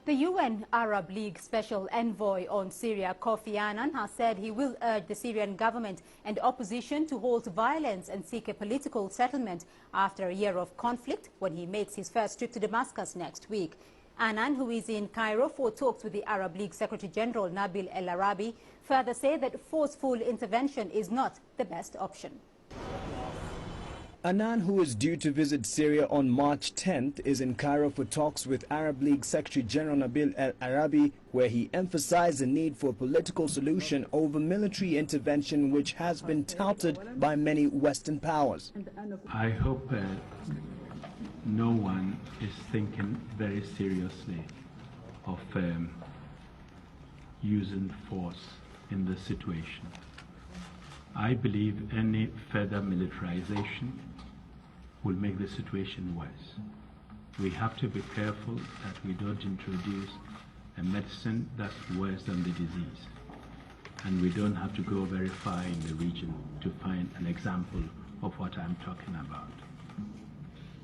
The UN Arab League Special Envoy on Syria, Kofi Annan, has said he will urge the Syrian government and opposition to halt violence and seek a political settlement after a year of conflict when he makes his first trip to Damascus next week. Annan, who is in Cairo for talks with the Arab League Secretary General Nabil El Arabi, further said that forceful intervention is not the best option. Annan, who is due to visit Syria on March 10th, is in Cairo for talks with Arab League Secretary General Nabil El Arabi, where he emphasized the need for a political solution over military intervention, which has been touted by many Western powers. I hope no one is thinking very seriously of using force in this situation. I believe any further militarization will make the situation worse. We have to be careful that we don't introduce a medicine that's worse than the disease. And we don't have to go very far in the region to find an example of what I'm talking about.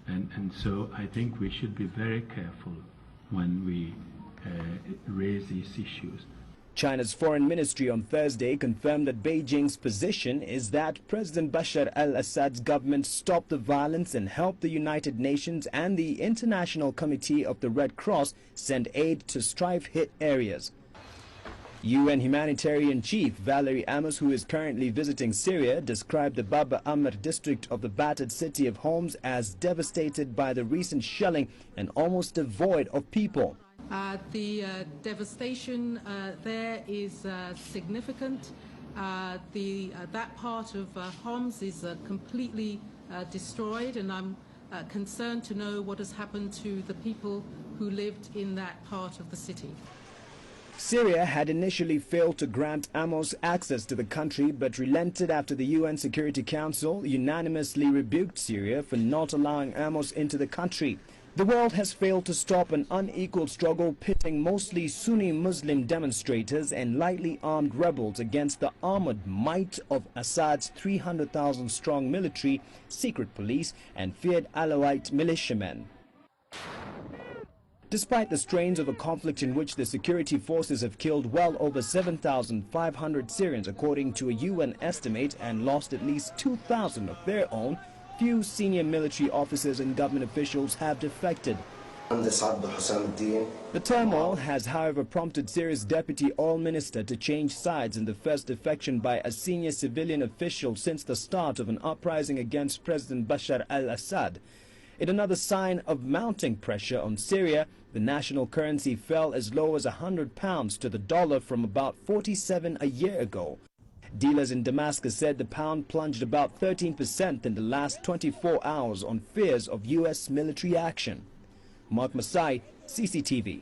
And so I think we should be very careful when we raise these issues. China's foreign ministry on Thursday confirmed that Beijing's position is that President Bashar al-Assad's government stop the violence and help the United Nations and the International Committee of the Red Cross send aid to strife-hit areas. UN humanitarian chief Valerie Amos, who is currently visiting Syria, described the Bab Amr district of the battered city of Homs as devastated by the recent shelling and almost devoid of people. The devastation there is significant. That part of Homs is completely destroyed, and I'm concerned to know what has happened to the people who lived in that part of the city. Syria had initially failed to grant Amos access to the country, but relented after the UN Security Council unanimously rebuked Syria for not allowing Amos into the country. The world has failed to stop an unequal struggle pitting mostly Sunni Muslim demonstrators and lightly armed rebels against the armored might of Assad's 300,000 strong military, secret police and feared Alawite militiamen. Despite the strains of a conflict in which the security forces have killed well over 7,500 Syrians according to a UN estimate and lost at least 2,000 of their own, few senior military officers and government officials have defected. The turmoil has, however, prompted Syria's deputy oil minister to change sides in the first defection by a senior civilian official since the start of an uprising against President Bashar al-Assad. In another sign of mounting pressure on Syria, the national currency fell as low as £100 to the dollar from about 47 a year ago. Dealers in Damascus said the pound plunged about 13% in the last 24 hours on fears of U.S. military action. Mark Masai, CCTV.